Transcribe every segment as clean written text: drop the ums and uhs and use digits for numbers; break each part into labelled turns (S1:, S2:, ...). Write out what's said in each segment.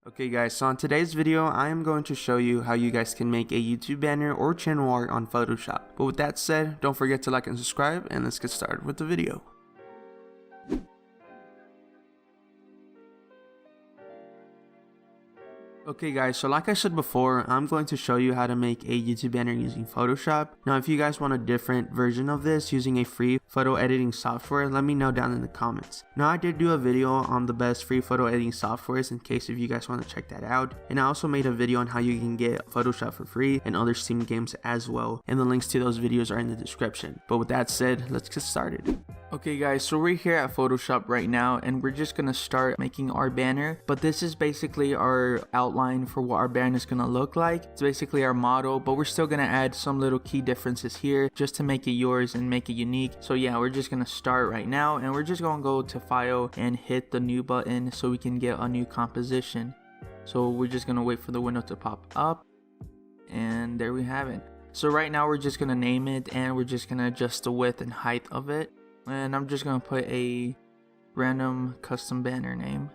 S1: Okay guys, so on today's video, I am going to show you how you guys can make a YouTube banner or channel art on Photoshop. But with that said, don't forget to like and subscribe, and let's get started with the video. Okay guys, so like I said before, I'm going to show you how to make a YouTube banner using Photoshop. Now if you guys want a different version of this using a free photo editing software, let me know down in the comments. Now I did do a video on the best free photo editing softwares in case if you guys want to check that out. And I also made a video on how you can get Photoshop for free and other Steam games as well. And the links to those videos are in the description. But with that said, let's get started. Okay guys, so we're here at Photoshop right now and we're just gonna start making our banner. But this is basically our outline for what our banner is gonna look like. It's basically our model, but we're still gonna add some little key differences here just to make it yours and make it unique. So yeah, we're just gonna start right now and we're just gonna go to file and hit the new button so we can get a new composition. So we're just gonna wait for the window to pop up, and there we have it. So right now we're just gonna name it and we're just gonna adjust the width and height of it. And I'm just gonna put a random custom banner name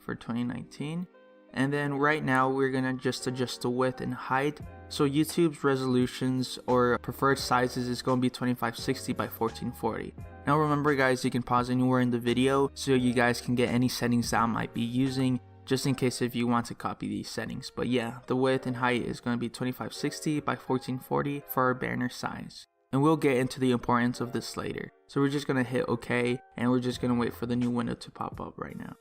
S1: for 2019. And then right now we're gonna just adjust the width and height. So YouTube's resolutions or preferred sizes is gonna be 2560 by 1440. Now remember guys, you can pause anywhere in the video so you guys can get any settings that I might be using, just in case if you want to copy these settings. But yeah, the width and height is gonna be 2560 by 1440 for our banner size. And we'll get into the importance of this later. So we're just gonna hit OK, and we're just gonna wait for the new window to pop up right now.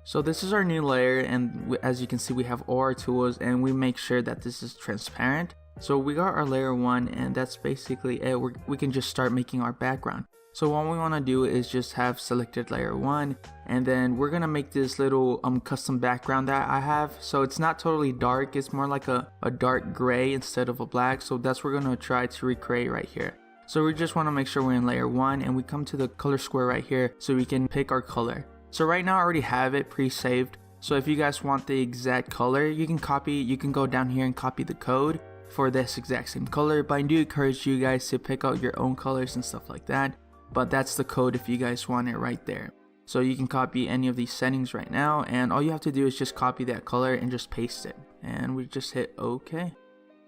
S1: So this is our new layer, and as you can see we have all our tools and we make sure that this is transparent. So we got our layer 1 and that's basically it. We can just start making our background. So what we want to do is just have selected layer 1, and then we're gonna make this little custom background that I have. So it's not totally dark, it's more like a dark gray instead of a black. So that's what we're gonna try to recreate right here. So we just want to make sure we're in layer 1 and we come to the color square right here so we can pick our color. So right now I already have it pre-saved. So if you guys want the exact color, you can go down here and copy the code for this exact same color. But I do encourage you guys to pick out your own colors and stuff like that. But that's the code if you guys want it right there. So you can copy any of these settings right now, and all you have to do is just copy that color and just paste it. And we just hit OK.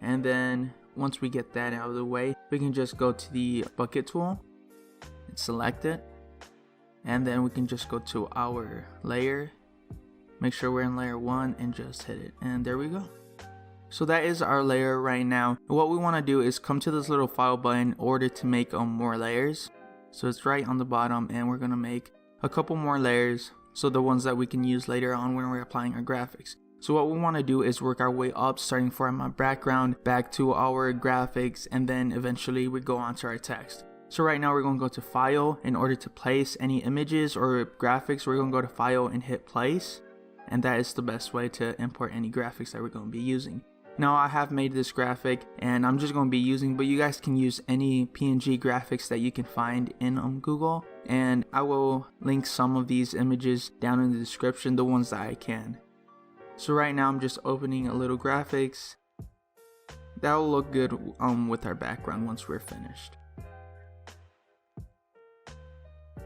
S1: And then once we get that out of the way, we can just go to the bucket tool and select it. And then we can just go to our layer, make sure we're in layer 1 and just hit it. And there we go. So that is our layer right now. What we want to do is come to this little file button in order to make more layers. So it's right on the bottom, and we're going to make a couple more layers. So the ones that we can use later on when we're applying our graphics. So what we want to do is work our way up, starting from our background back to our graphics, and then eventually we go on to our text. So right now we're going to go to file. In order to place any images or graphics, we're going to go to file and hit place. And that is the best way to import any graphics that we're going to be using. Now I have made this graphic and I'm just going to be using, but you guys can use any PNG graphics that you can find in Google. And I will link some of these images down in the description, the ones that I can. So right now I'm just opening a little graphics. That will look good with our background once we're finished.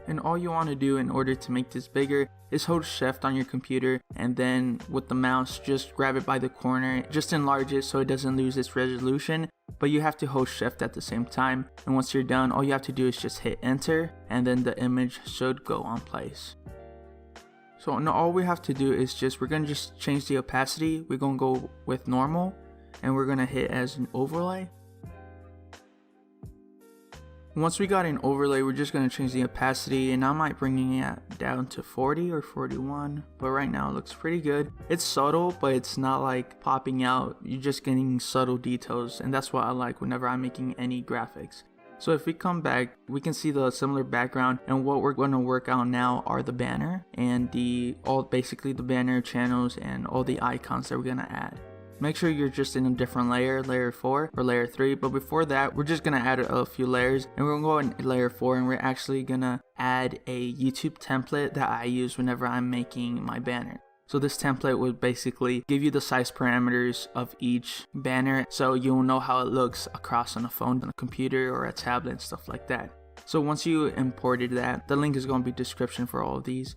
S1: And all you want to do in order to make this bigger is hold shift on your computer, and then with the mouse just grab it by the corner, just enlarge it so it doesn't lose its resolution. But you have to hold shift at the same time, and once you're done, all you have to do is just hit enter, and then the image should go on place. So now all we have to do is we're gonna just change the opacity. We're gonna go with normal, and we're gonna hit as an overlay. Once we got an overlay, we're just going to change the opacity, and I might bring it down to 40 or 41, but right now it looks pretty good. It's subtle, but it's not like popping out. You're just getting subtle details, and that's what I like whenever I'm making any graphics. So if we come back, we can see the similar background, and what we're going to work on now are the banner and basically the banner channels and all the icons that we're going to add. Make sure you're just in a different layer, layer 4 or layer 3. But before that, we're just going to add a few layers. And we're going to go in layer 4, and we're actually going to add a YouTube template that I use whenever I'm making my banner. So this template would basically give you the size parameters of each banner, so you'll know how it looks across on a phone, on a computer, or a tablet and stuff like that. So once you imported that, the link is going to be description for all of these.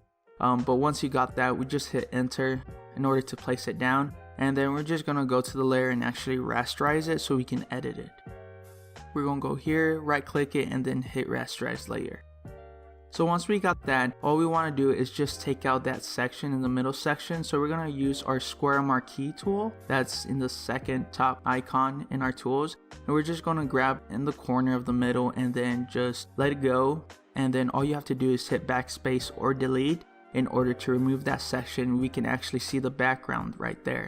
S2: But once you got that, we just hit enter in order to place it down, and then we're just gonna go to the layer and actually rasterize it so we can edit it. We're gonna go here, right click it, and then hit rasterize layer. So once we got that, all we want to do is just take out that section in the middle section. So we're going to use our square marquee tool that's in the second top icon in our tools, and we're just going to grab in the corner of the middle and then just let it go. And then all you have to do is hit backspace or delete in order to remove that section. We can actually see the background right there.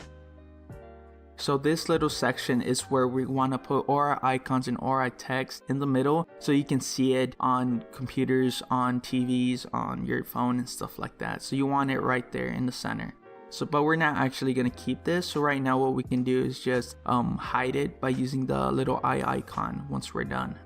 S2: So this little section is where we want to put all our icons and all our text in the middle, so you can see it on computers, on TVs, on your phone and stuff like that. So you want it right there in the center. So but we're not actually going to keep this. So right now what we can do is just hide it by using the little eye icon once we're done.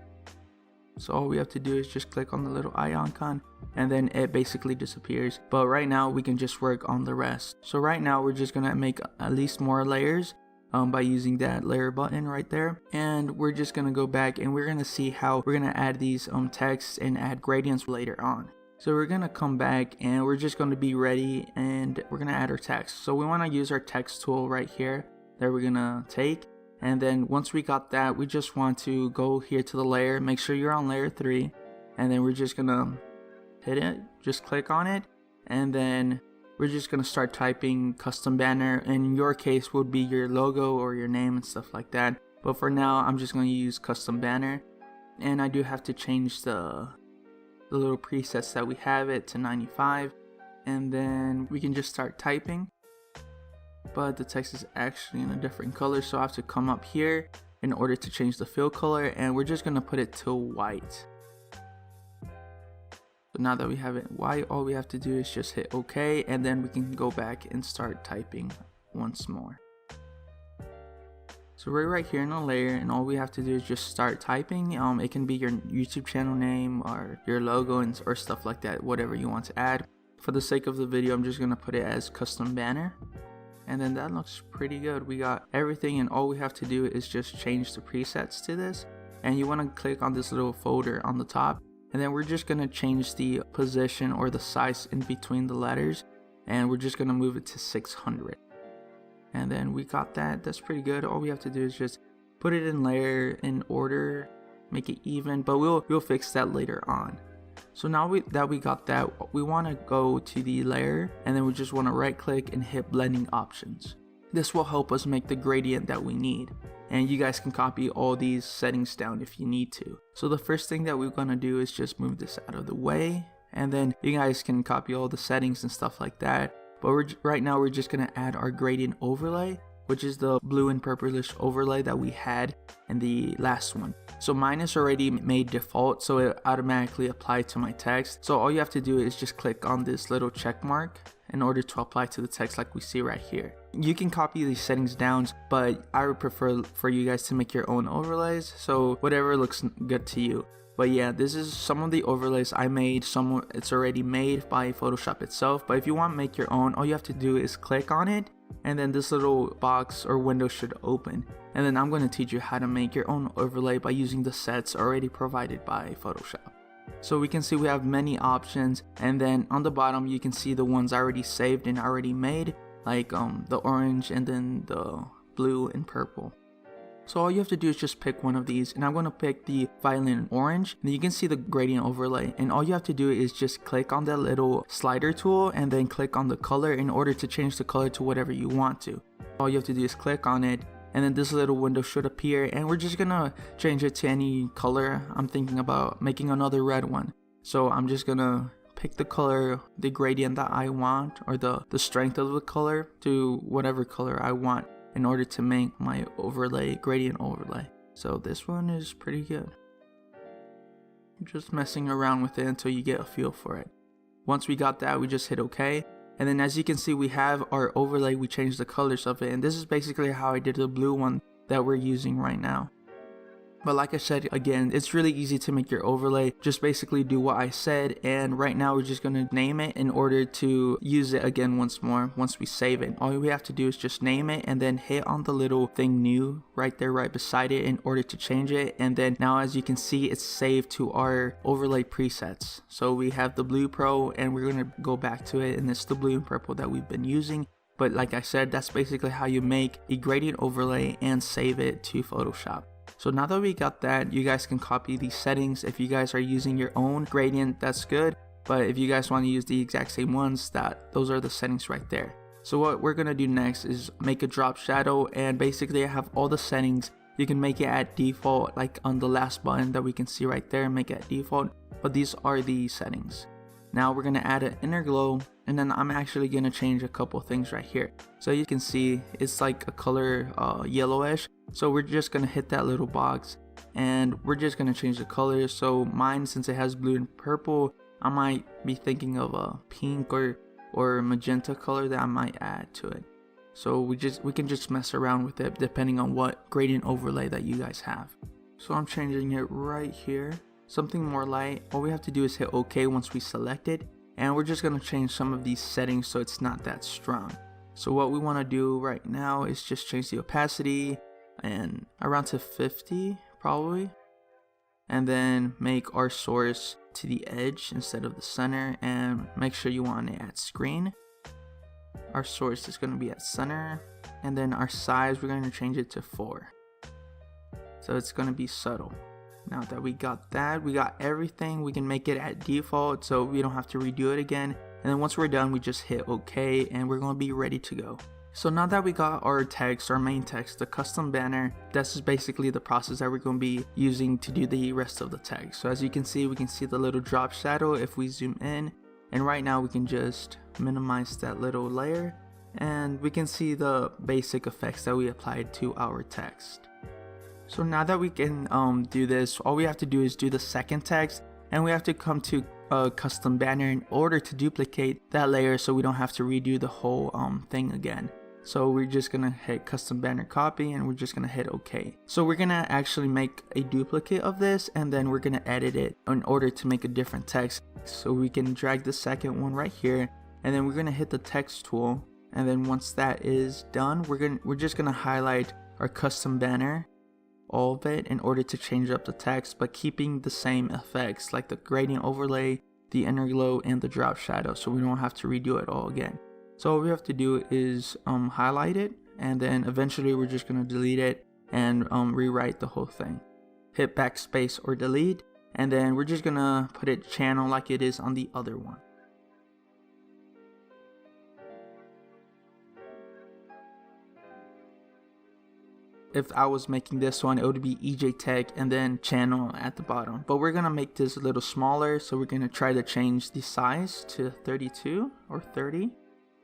S2: So all we have to do is just click on the little eye icon and then it basically disappears. But right now we can just work on the rest. So right now we're just going to make at least more layers by using that layer button right there, and we're just gonna go back and we're gonna see how we're gonna add these texts and add gradients later on. So we're gonna come back and we're just gonna be ready and we're gonna add our text. So we want to use our text tool right here that we're gonna take, and then once we got that, we just want to go here to the layer, make sure you're on layer 3, and then we're just gonna hit it, just click on it, and then we're just going to start typing custom banner. In your case would be your logo or your name and stuff like that. But for now, I'm just going to use custom banner. And I do have to change the little presets that we have it to 95. And then we can just start typing. But the text is actually in a different color, so I have to come up here in order to change the fill color. And we're just going to put it to white. So now that we have it white, all we have to do is just hit OK, and then we can go back and start typing once more. So we're right here in the layer, and all we have to do is just start typing. It can be your YouTube channel name or your logo or stuff like that, whatever you want to add. For the sake of the video, I'm just going to put it as custom banner. And then that looks pretty good. We got everything, and all we have to do is just change the presets to this. And you want to click on this little folder on the top. And then we're just going to change the position or the size in between the letters, and we're just going to move it to 600. And then we got that. That's pretty good. All we have to do is just put it in layer in order, make it even, but we'll fix that later on. So now that we got that, we want to go to the layer, and then we just want to right click and hit blending options. This will help us make the gradient that we need. And you guys can copy all these settings down if you need to. So the first thing that we're going to do is just move this out of the way. And then you guys can copy all the settings and stuff like that. But right now we're just going to add our gradient overlay, which is the blue and purplish overlay that we had in the last one. So mine is already made default, so it automatically applied to my text. So all you have to do is just click on this little check mark in order to apply to the text like we see right here. You can copy these settings down, but I would prefer for you guys to make your own overlays, so whatever looks good to you. But yeah, this is some of the overlays I made. Some it's already made by Photoshop itself, but if you want to make your own, all you have to do is click on it, and then this little box or window should open. And then I'm going to teach you how to make your own overlay by using the sets already provided by Photoshop. So we can see we have many options, and then on the bottom you can see the ones already saved and already made, like the orange and then the blue and purple. So all you have to do is just pick one of these, and I'm going to pick the violin orange. And you can see the gradient overlay, and all you have to do is just click on that little slider tool and then click on the color in order to change the color to whatever you want to. All you have to do is click on it, and then this little window should appear, and we're just gonna change it to any color. I'm thinking about making another red one, so I'm just gonna pick the color, the gradient that I want, or the strength of the color to whatever color I want in order to make my overlay, gradient overlay. So this one is pretty good. I'm just messing around with it until you get a feel for it. Once we got that, we just hit OK. And then as you can see, we have our overlay. We changed the colors of it, and this is basically how I did the blue one that we're using right now. But like I said, again, it's really easy to make your overlay. Just basically do what I said, and right now we're just going to name it in order to use it again once more once we save it. All we have to do is just name it and then hit on the little thing new right there right beside it in order to change it. And then now, as you can see, it's saved to our overlay presets. So we have the blue pro, and we're going to go back to it, and it's the blue and purple that we've been using. But like I said, that's basically how you make a gradient overlay and save it to Photoshop. So now that we got that, you guys can copy these settings. If you guys are using your own gradient, that's good. But if you guys want to use the exact same ones, those are the settings right there. So what we're going to do next is make a drop shadow, and basically I have all the settings. You can make it at default, like on the last button that we can see right there, make it at default. But these are the settings. Now we're going to add an inner glow, and then I'm actually going to change a couple things right here. So you can see it's like a color yellowish. So we're just going to hit that little box, and we're just going to change the color. So mine, since it has blue and purple, I might be thinking of a pink or magenta color that I might add to it. So we can just mess around with it depending on what gradient overlay that you guys have. So I'm changing it right here, something more light. All we have to do is hit OK once we select it, and we're just going to change some of these settings so it's not that strong. So what we want to do right now is just change the opacity and around to 50 probably, and then make our source to the edge instead of the center, and make sure you want it at screen. Our source is going to be at center, and then our size, we're going to change it to 4, so it's going to be subtle. Now that we got that, we got everything, we can make it at default so we don't have to redo it again. And then once we're done, we just hit OK, and we're going to be ready to go. So now that we got our text, our main text, the custom banner, this is basically the process that we're going to be using to do the rest of the text. So as you can see, we can see the little drop shadow if we zoom in, and right now we can just minimize that little layer, and we can see the basic effects that we applied to our text. So now that we can do this, all we have to do is do the second text, and we have to come to a custom banner in order to duplicate that layer so we don't have to redo the whole thing again. So we're just gonna hit custom banner copy, and we're just gonna hit OK. So we're gonna actually make a duplicate of this, and then we're gonna edit it in order to make a different text. So we can drag the second one right here, and then we're gonna hit the text tool, and then once that is done, we're just gonna highlight our custom banner, all of it, in order to change up the text, but keeping the same effects like the gradient overlay, the inner glow, and the drop shadow, so we don't have to redo it all again. So all we have to do is highlight it, and then eventually we're just going to delete it and rewrite the whole thing. Hit backspace or delete, and then we're just going to put it channel like it is on the other one. If I was making this one, it would be EJ Tech and then channel at the bottom. But we're going to make this a little smaller, so we're going to try to change the size to 32 or 30.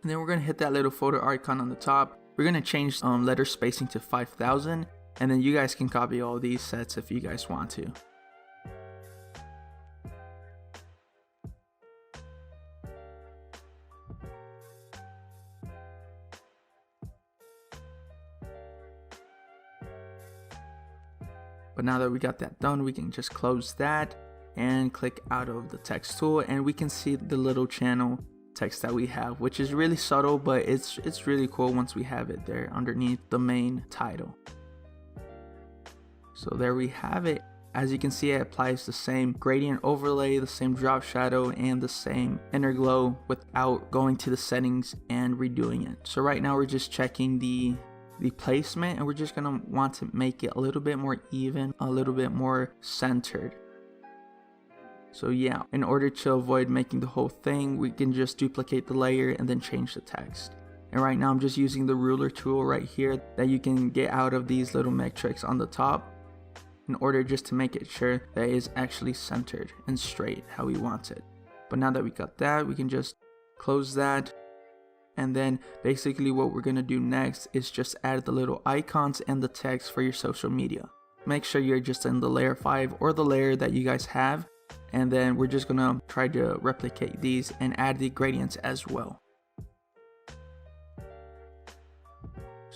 S2: And then we're going to hit that little photo icon on the top. We're going to change letter spacing to 5000. And then you guys can copy all these sets if you guys want to. But now that we got that done, we can just close that and click out of the text tool, and we can see the little channel text that we have, which is really subtle, but it's really cool once we have it there underneath the main title. So there we have it. As you can see, it applies the same gradient overlay, the same drop shadow, and the same inner glow without going to the settings and redoing it. So right now we're just checking the placement, and we're just gonna want to make it a little bit more even, a little bit more centered. So yeah, in order to avoid making the whole thing, we can just duplicate the layer and then change the text. And right now I'm just using the ruler tool right here that you can get out of these little metrics on the top, in order just to make it sure that it is actually centered and straight how we want it. But now that we got that, we can just close that. And then basically what we're going to do next is just add the little icons and the text for your social media. Make sure you're just in the layer 5 or the layer that you guys have. And then we're just going to try to replicate these and add the gradients as well.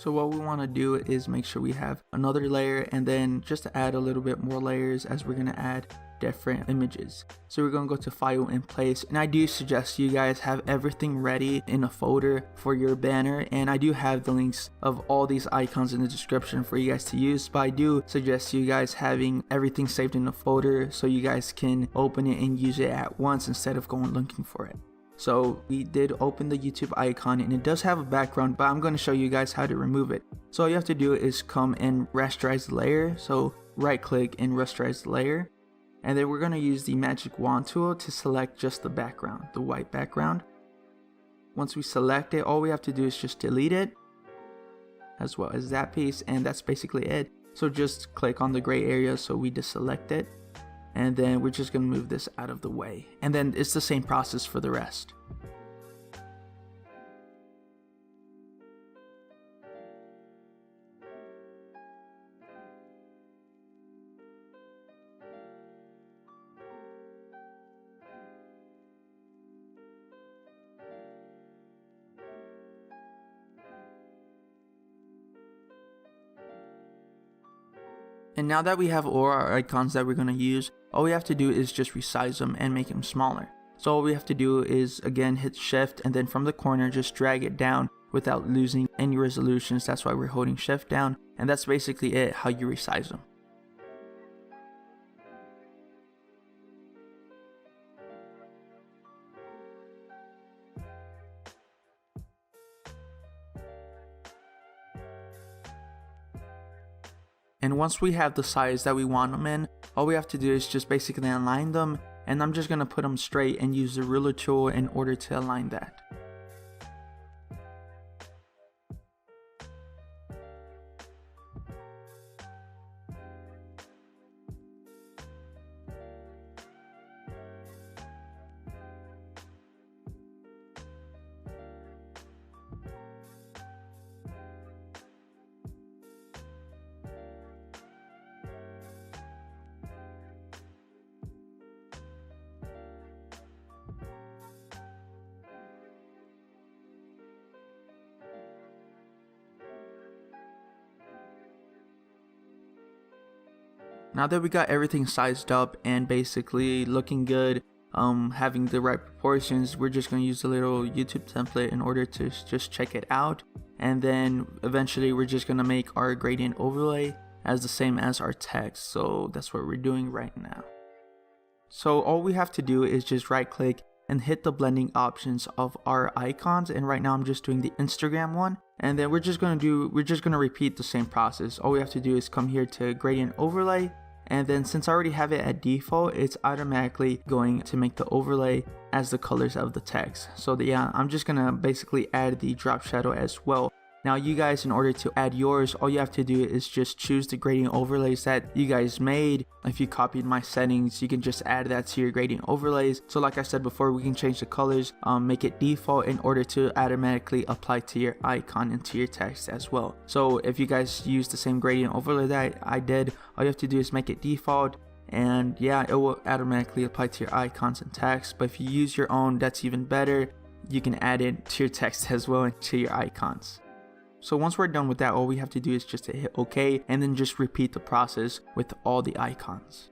S2: So what we want to do is make sure we have another layer, and then just to add a little bit more layers as we're going to add different images. So we're going to go to file and place, and I do suggest you guys have everything ready in a folder for your banner, and I do have the links of all these icons in the description for you guys to use, but I do suggest you guys having everything saved in a folder so you guys can open it and use it at once instead of going looking for it. So we did open the YouTube icon, and it does have a background, but I'm going to show you guys how to remove it. So all you have to do is come and rasterize the layer. So right click and rasterize the layer, and then we're going to use the magic wand tool to select just the background, the white background. Once we select it, all we have to do is just delete it as well as that piece, and that's basically it. So just click on the gray area so we deselect it, and then we're just going to move this out of the way, and then it's the same process for the rest. And now that we have all our icons that we're going to use, all we have to do is just resize them and make them smaller. So all we have to do is again hit shift, and then from the corner just drag it down without losing any resolutions. That's why we're holding shift down, and that's basically it, how you resize them. And once we have the size that we want them in, all we have to do is just basically align them, and I'm just going to put them straight and use the ruler tool in order to align that. Now that we got everything sized up and basically looking good, having the right proportions, we're just going to use a little YouTube template in order to just check it out. And then eventually we're just going to make our gradient overlay as the same as our text. So that's what we're doing right now. So all we have to do is just right click and hit the blending options of our icons, and right now I'm just doing the Instagram one, and then we're just going to repeat the same process. All we have to do is come here to gradient overlay, and then since I already have it at default, it's automatically going to make the overlay as the colors of the text. So yeah, I'm just gonna basically add the drop shadow as well. Now you guys, in order to add yours, all you have to do is just choose the gradient overlays that you guys made. If you copied my settings, you can just add that to your gradient overlays. So like I said before, we can change the colors, make it default in order to automatically apply to your icon and to your text as well. So if you guys use the same gradient overlay that I did, all you have to do is make it default, and yeah, it will automatically apply to your icons and text. But if you use your own, that's even better. You can add it to your text as well and to your icons. So once we're done with that, all we have to do is just to hit OK, and then just repeat the process with all the icons.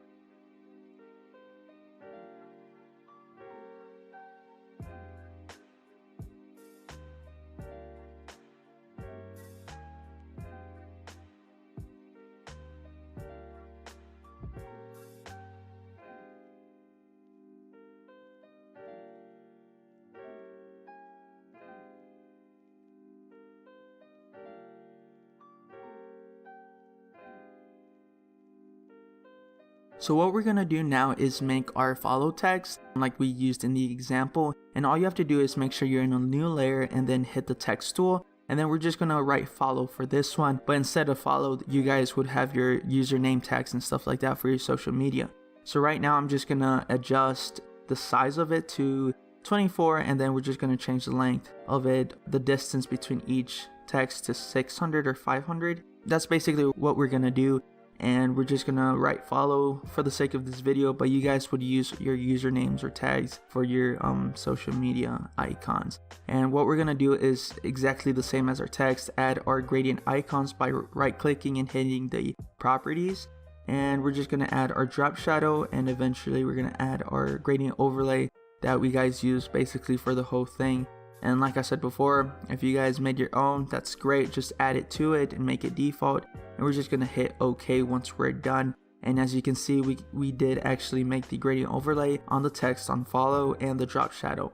S2: So what we're gonna do now is make our follow text like we used in the example, and all you have to do is make sure you're in a new layer and then hit the text tool, and then we're just gonna write follow for this one, but instead of follow, you guys would have your username tags and stuff like that for your social media. So right now I'm just gonna adjust the size of it to 24, and then we're just gonna change the length of it, the distance between each text, to 600 or 500. That's basically what we're gonna do. and we're just gonna write follow for the sake of this video, but you guys would use your usernames or tags for your social media icons. And what we're gonna do is exactly the same as our text, add our gradient icons by right clicking and hitting the properties, and we're just gonna add our drop shadow, and eventually we're gonna add our gradient overlay that we guys use basically for the whole thing. And like I said before, if you guys made your own, that's great, just add it to it and make it default. And we're just gonna hit OK once we're done. And as you can see, we did actually make the gradient overlay on the text on follow and the drop shadow.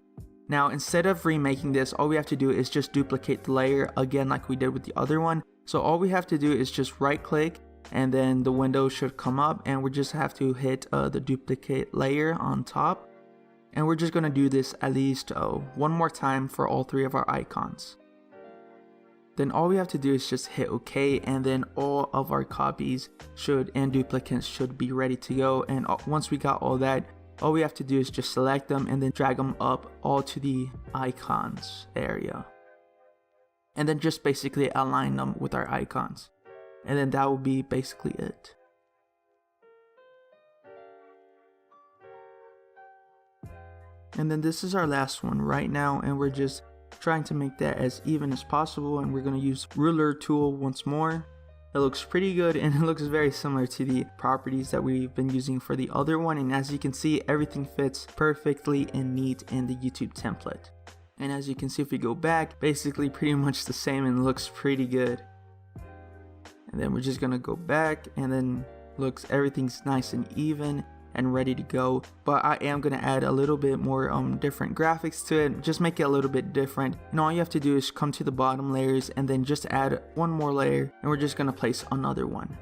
S2: Now instead of remaking this, all we have to do is just duplicate the layer again like we did with the other one. So all we have to do is just right click, and then the window should come up, and we just have to hit the duplicate layer on top. And we're just going to do this at least one more time for all three of our icons. Then all we have to do is just hit OK, and then all of our copies and duplicates should be ready to go. And once we got all that, all we have to do is just select them and then drag them up all to the icons area. And then just basically align them with our icons. And then that will be basically it. And then this is our last one right now, and we're just trying to make that as even as possible, and we're going to use ruler tool once more. It looks pretty good, and it looks very similar to the properties that we've been using for the other one, and as you can see, everything fits perfectly and neat in the YouTube template. And as you can see, if we go back, basically pretty much the same and looks pretty good. And then we're just going to go back, and then everything's nice and even and ready to go. But I am going to add a little bit more different graphics to it, just make it a little bit different. And all you have to do is come to the bottom layers and then just add one more layer, and we're just going to place another one.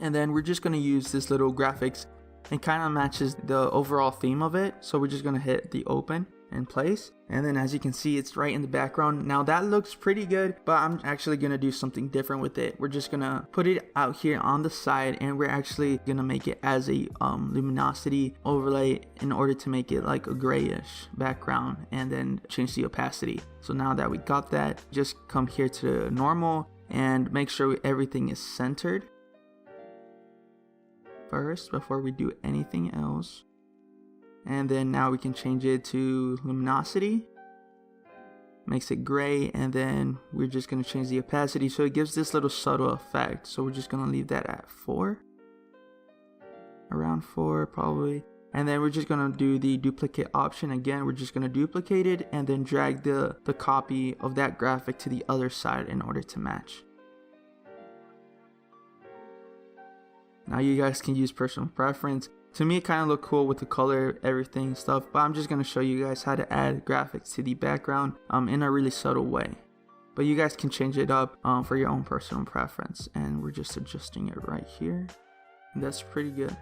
S2: And then we're just going to use this little graphics, and kind of matches the overall theme of it. So we're just going to hit the open and place, and then as you can see, it's right in the background. Now that looks pretty good, but I'm actually gonna do something different with it. We're just gonna put it out here on the side, and we're actually gonna make it as a luminosity overlay in order to make it like a grayish background, and then change the opacity. So now that we got that, just come here to normal and make sure everything is centered first before we do anything else. And then now we can change it to luminosity, makes it gray, and then we're just going to change the opacity so it gives this little subtle effect. So we're just going to leave that at 4, around 4 probably. And then we're just going to do the duplicate option again. We're just going to duplicate it and then drag the copy of that graphic to the other side in order to match. Now you guys can use personal preference. To me, it kind of looked cool with the color, everything stuff, but I'm just going to show you guys how to add graphics to the background in a really subtle way. But you guys can change it up for your own personal preference, and we're just adjusting it right here. And that's pretty good.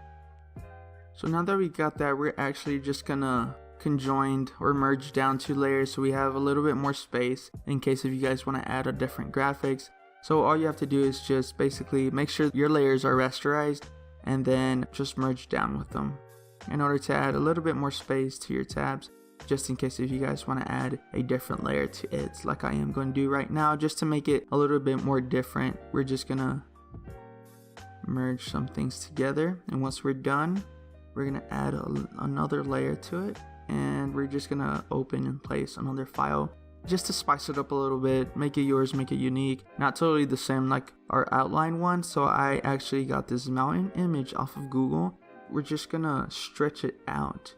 S2: So now that we got that, we're actually just going to conjoin or merge down 2 layers so we have a little bit more space in case if you guys want to add a different graphics. So all you have to do is just basically make sure your layers are rasterized, and then just merge down with them in order to add a little bit more space to your tabs, just in case if you guys want to add a different layer to it, like I am going to do right now, just to make it a little bit more different. We're just gonna merge some things together, and once we're done, we're gonna add another layer to it, and we're just gonna open and place another file just to spice it up a little bit, make it yours, make it unique, not totally the same like our outline one. So I actually got this mountain image off of Google. We're just gonna stretch it out.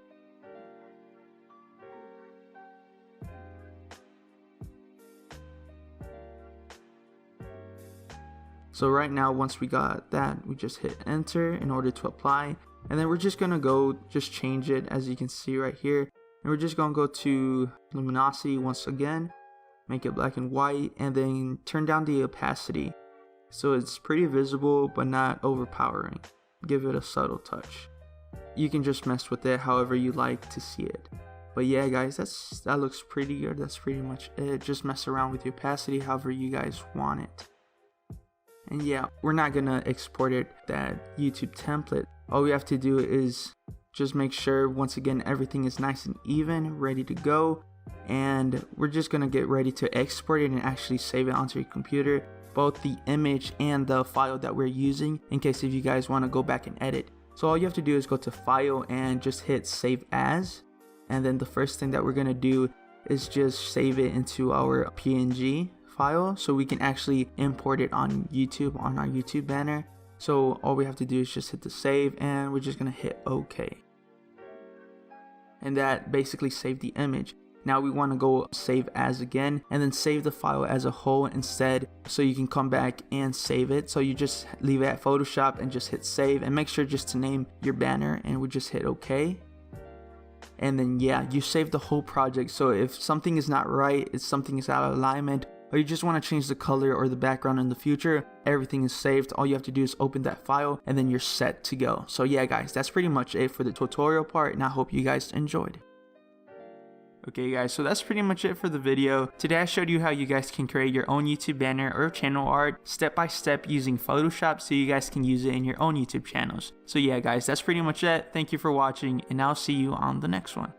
S2: So right now, once we got that, we just hit enter in order to apply, and then we're just gonna just change it, as you can see right here. And we're just going to go to luminosity once again, make it black and white, and then turn down the opacity so it's pretty visible but not overpowering. Give it a subtle touch. You can just mess with it however you like to see it. But yeah guys, that looks pretty good. That's pretty much it. Just mess around with the opacity however you guys want it. And yeah, we're not going to export it that YouTube template. All we have to do is just make sure, once again, everything is nice and even, ready to go. And we're just going to get ready to export it and actually save it onto your computer. both the image and the file that we're using in case if you guys want to go back and edit. So all you have to do is go to file and just hit save as, and then the first thing that we're going to do is just save it into our PNG file so we can actually import it on YouTube, on our YouTube banner. So all we have to do is just hit the save, and we're just going to hit OK. And that basically saved the image. Now we want to go save as again, and then save the file as a whole instead, so you can come back and save it. So you just leave it at Photoshop and just hit save, and make sure just to name your banner, and we just hit OK. And then yeah, you save the whole project. So if something is not right, if something is out of alignment, or you just want to change the color or the background in the future, everything is saved. All you have to do is open that file, and then you're set to go. So yeah guys, that's pretty much it for the tutorial part, and I hope you guys enjoyed. Okay guys, so that's pretty much it for the video. Today I showed you how you guys can create your own YouTube banner or channel art step by step using Photoshop so you guys can use it in your own YouTube channels. So yeah guys, that's pretty much it. Thank you for watching, and I'll see you on the next one.